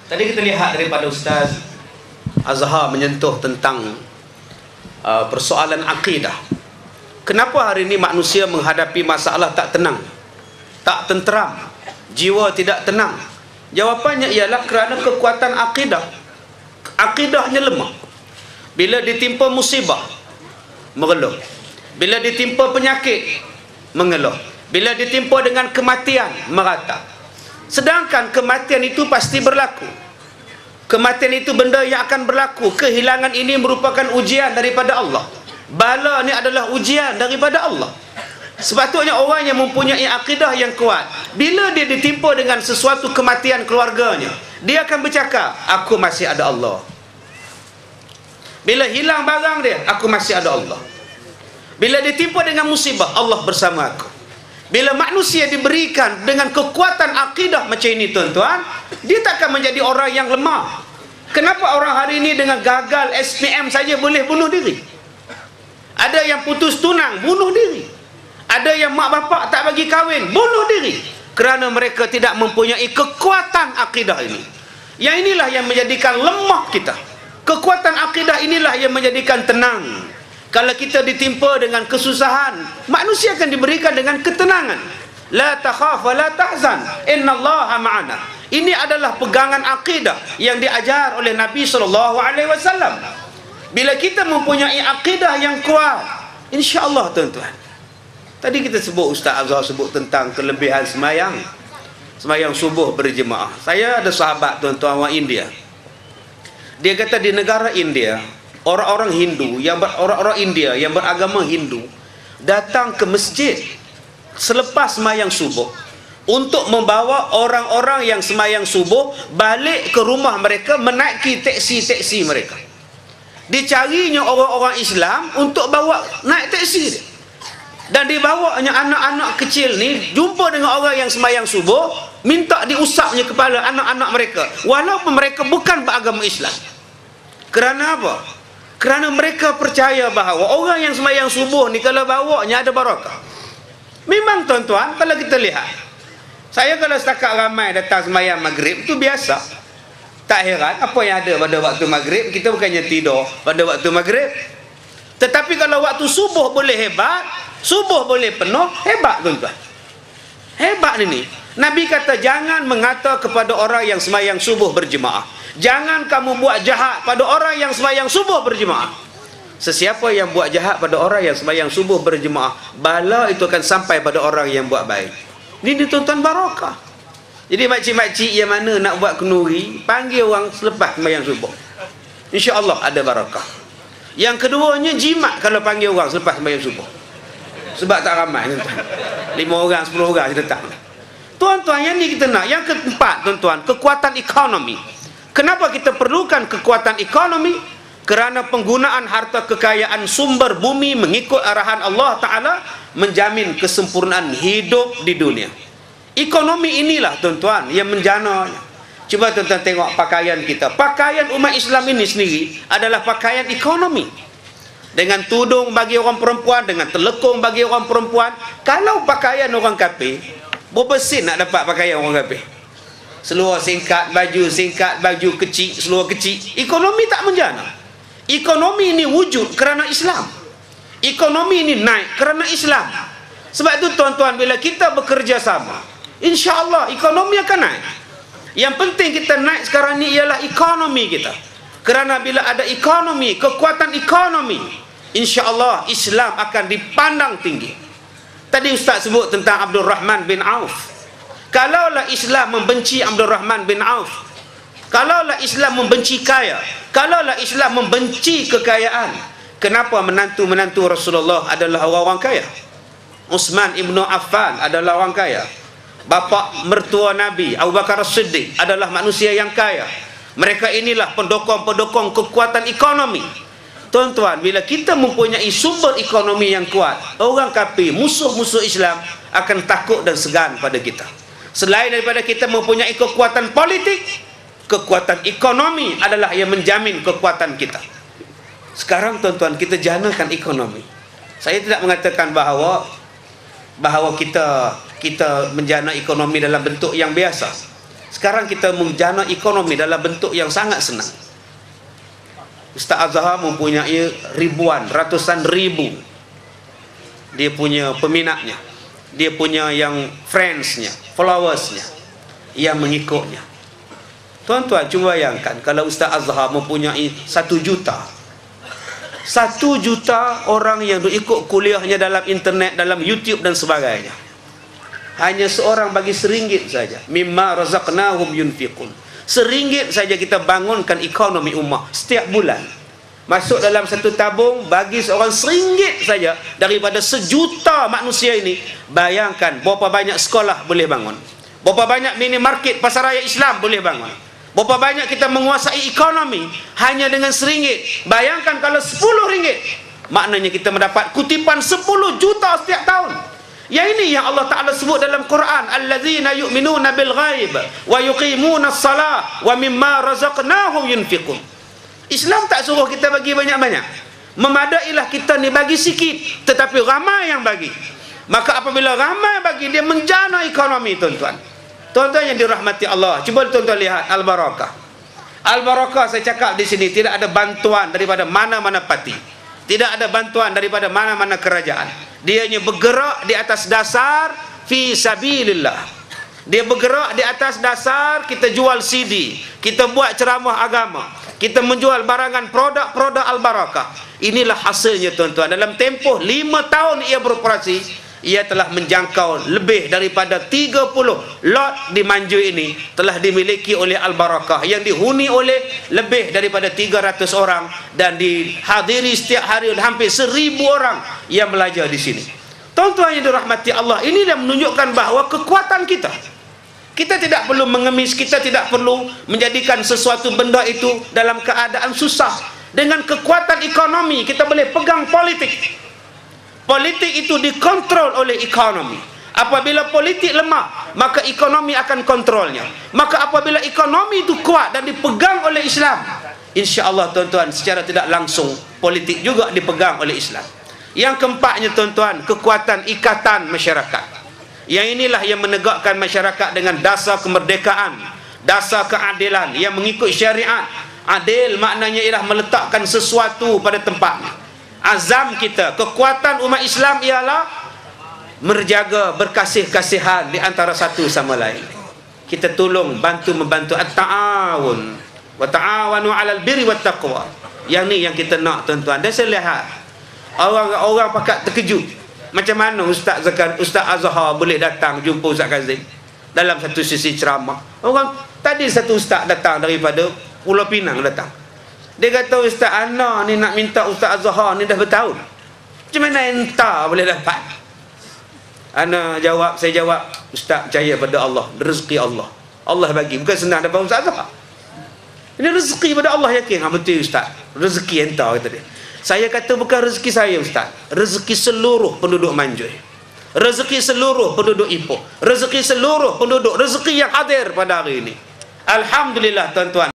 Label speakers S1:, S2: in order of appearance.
S1: Tadi kita lihat daripada Ustaz Azhar menyentuh tentang persoalan akidah. Kenapa hari ini manusia menghadapi masalah tak tenang, tak tenteram, jiwa tidak tenang? Jawapannya ialah kerana kekuatan akidah. Akidahnya lemah. Bila ditimpa musibah, mengeluh. Bila ditimpa penyakit, mengeluh. Bila ditimpa dengan kematian, meratap. Sedangkan kematian itu pasti berlaku. Kematian itu benda yang akan berlaku. Kehilangan ini merupakan ujian daripada Allah. Bala ni adalah ujian daripada Allah. Sepatutnya orang yang mempunyai akidah yang kuat, bila dia ditimpa dengan sesuatu kematian keluarganya, dia akan bercakap, aku masih ada Allah. Bila hilang barang dia, aku masih ada Allah. Bila ditimpa dengan musibah, Allah bersama aku. Bila manusia diberikan dengan kekuatan akidah macam ini, tuan-tuan, dia takkan menjadi orang yang lemah. Kenapa orang hari ini dengan gagal SPM saja boleh bunuh diri? Ada yang putus tunang, bunuh diri. Ada yang mak bapak tak bagi kahwin, bunuh diri. Kerana mereka tidak mempunyai kekuatan akidah ini. Yang inilah yang menjadikan lemah kita. Kekuatan akidah inilah yang menjadikan tenang. Kalau kita ditimpa dengan kesusahan, manusia akan diberikan dengan ketenangan. La takhaf wa la tahzan, innallaha ma'ana. Ini adalah pegangan akidah yang diajar oleh Nabi SAW. Bila kita mempunyai akidah yang kuat, insya-Allah, tuan-tuan. Tadi kita sebut, Ustaz Azhar sebut tentang kelebihan semayang subuh berjemaah. Saya ada sahabat, tuan-tuan, orang India. Dia kata di negara India, orang-orang Hindu, orang-orang India yang beragama Hindu datang ke masjid selepas semayang subuh untuk membawa orang-orang yang semayang subuh balik ke rumah mereka, menaiki teksi-teksi mereka. Dicarinya orang-orang Islam untuk bawa naik teksi dia. Dan dibawanya anak-anak kecil ni jumpa dengan orang yang semayang subuh, minta diusapnya kepala anak-anak mereka, walaupun mereka bukan beragama Islam. Kerana apa? Kerana mereka percaya bahawa orang yang semayang subuh ni kalau bawanya ada barakah. Memang, tuan-tuan, kalau kita lihat, saya kalau setakat ramai datang semayang maghrib, itu biasa. Tak heran apa yang ada pada waktu maghrib. Kita bukannya tidur pada waktu maghrib. Tetapi kalau waktu subuh boleh hebat, subuh boleh penuh, hebat, tuan-tuan. Hebat ini. Nabi kata, jangan mengata kepada orang yang semayang subuh berjemaah, jangan kamu buat jahat pada orang yang semayang subuh berjemaah. Sesiapa yang buat jahat pada orang yang semayang subuh berjemaah, bala itu akan sampai pada orang yang buat baik. Ini, tuan-tuan, barakah. Jadi makcik-makcik yang mana nak buat kenduri, panggil orang selepas semayang subuh, insya-Allah ada barakah. Yang keduanya, jimat kalau panggil orang selepas semayang subuh. Sebab tak ramai, tuan-tuan. 5 orang, 10 orang kita tak. Tuan-tuan, yang ni kita nak. Yang keempat, tuan-tuan, kekuatan ekonomi. Kenapa kita perlukan kekuatan ekonomi? Kerana penggunaan harta kekayaan sumber bumi mengikut arahan Allah Ta'ala menjamin kesempurnaan hidup di dunia. Ekonomi inilah, tuan-tuan, yang menjana. Cuba tuan-tuan tengok pakaian kita. Pakaian umat Islam ini sendiri adalah pakaian ekonomi. Dengan tudung bagi orang perempuan, dengan telekung bagi orang perempuan. Kalau pakaian orang kafir, berapa sen nak dapat pakaian orang kafir? Seluar singkat, baju kecil, seluar kecil. Ekonomi tak menjana. Ekonomi ini wujud kerana Islam. Ekonomi ini naik kerana Islam. Sebab itu, tuan-tuan, bila kita bekerja sama, insya-Allah ekonomi akan naik. Yang penting kita naik sekarang ni ialah ekonomi kita. Kerana bila ada ekonomi, kekuatan ekonomi, insya-Allah Islam akan dipandang tinggi. Tadi Ustaz sebut tentang Abdul Rahman bin Auf. Kalaulah Islam membenci Abdul Rahman bin Auf, kalaulah Islam membenci kaya, kalaulah Islam membenci kekayaan, kenapa menantu-menantu Rasulullah adalah orang-orang kaya? Uthman ibnu Affan adalah orang kaya. Bapa mertua Nabi Abu Bakar As-Siddiq adalah manusia yang kaya. Mereka inilah pendokong-pendokong kekuatan ekonomi. Tuan-tuan, bila kita mempunyai sumber ekonomi yang kuat, orang kafir, musuh-musuh Islam akan takut dan segan pada kita. Selain daripada kita mempunyai kekuatan politik, kekuatan ekonomi adalah yang menjamin kekuatan kita. Sekarang, tuan-tuan, kita janakan ekonomi. Saya tidak mengatakan bahawa kita menjana ekonomi dalam bentuk yang biasa. Sekarang kita menjana ekonomi dalam bentuk yang sangat senang. Ustaz Azhar mempunyai ribuan, ratusan ribu dia punya peminatnya, dia punya yang friendsnya, followersnya, yang mengikutnya. Tuan-tuan cuba bayangkan kalau Ustaz Azhar mempunyai 1 juta, 1 juta orang yang ikut kuliahnya dalam internet, dalam YouTube dan sebagainya. Hanya seorang bagi RM1 saja. Mimma razaqnahum yunfiqun. RM1 saja kita bangunkan ekonomi ummah setiap bulan. Masuk dalam satu tabung, bagi seorang RM1 saja daripada 1 juta manusia ini. Bayangkan berapa banyak sekolah boleh bangun, berapa banyak minimarket pasar raya Islam boleh bangun, berapa banyak kita menguasai ekonomi hanya dengan RM1. Bayangkan kalau RM10, maknanya kita mendapat kutipan 10 juta setiap tahun. Ya, ini yang Allah Ta'ala sebut dalam Quran, allazina yu'minuna bil ghaib wa yuqimuna as-salah wa mimma razaqnahum yunfiqun. Islam tak suruh kita bagi banyak-banyak. Memadailah kita ni bagi sikit, tetapi ramai yang bagi. Maka apabila ramai bagi, dia menjana ekonomi, tuan-tuan. Tuan-tuan yang dirahmati Allah, cuba tuan-tuan lihat Al-Barakah. Al-Barakah, saya cakap di sini, tidak ada bantuan daripada mana-mana parti, tidak ada bantuan daripada mana-mana kerajaan. Dia hanya bergerak di atas dasar fi sabilillah. Dia bergerak di atas dasar kita jual CD, kita buat ceramah agama, kita menjual barangan produk-produk Al-Barakah. Inilah hasilnya, tuan-tuan. Dalam tempoh 5 tahun ia beroperasi, ia telah menjangkau lebih daripada 30 lot di Manju ini telah dimiliki oleh Al-Barakah, yang dihuni oleh lebih daripada 300 orang dan dihadiri setiap hari oleh hampir 1000 orang yang belajar di sini. Tuan-tuan yang dirahmati Allah, ini yang menunjukkan bahawa kekuatan kita. Kita tidak perlu mengemis, kita tidak perlu menjadikan sesuatu benda itu dalam keadaan susah. Dengan kekuatan ekonomi kita boleh pegang politik. Politik itu dikontrol oleh ekonomi. Apabila politik lemah, maka ekonomi akan kontrolnya. Maka apabila ekonomi itu kuat dan dipegang oleh Islam, insya-Allah tuan-tuan, secara tidak langsung politik juga dipegang oleh Islam. Yang keempatnya, tuan-tuan, kekuatan ikatan masyarakat. Yang inilah yang menegakkan masyarakat dengan dasar kemerdekaan, dasar keadilan yang mengikut syariat. Adil maknanya ialah meletakkan sesuatu pada tempatnya. Azam kita, kekuatan umat Islam ialah menjaga berkasih-kasihan di antara satu sama lain. Kita tolong bantu-membantu, at-ta'awun wa ta'awanu 'alal birri wat taqwa. Yang ni yang kita nak, tuan-tuan. Dan saya lihat orang-orang pakat terkejut. Macam mana Ustaz Azhar boleh datang jumpa Ustaz Kazim dalam satu sesi ceramah. Orang tadi satu ustaz datang daripada Pulau Pinang datang. Dia kata, Ustaz Ana ni nak minta Ustaz Azhar ni dah bertahun. Macam mana entah boleh dapat? Saya jawab, Ustaz percaya pada Allah, rezeki Allah. Allah bagi, bukan senang dapat Ustaz Azhar. Ini rezeki pada Allah, yakin. Betul Ustaz, rezeki entah, kata dia. Saya kata bukan rezeki saya Ustaz, rezeki seluruh penduduk Manjui, rezeki seluruh penduduk Ipoh, rezeki seluruh penduduk, rezeki yang hadir pada hari ini. Alhamdulillah tuan-tuan.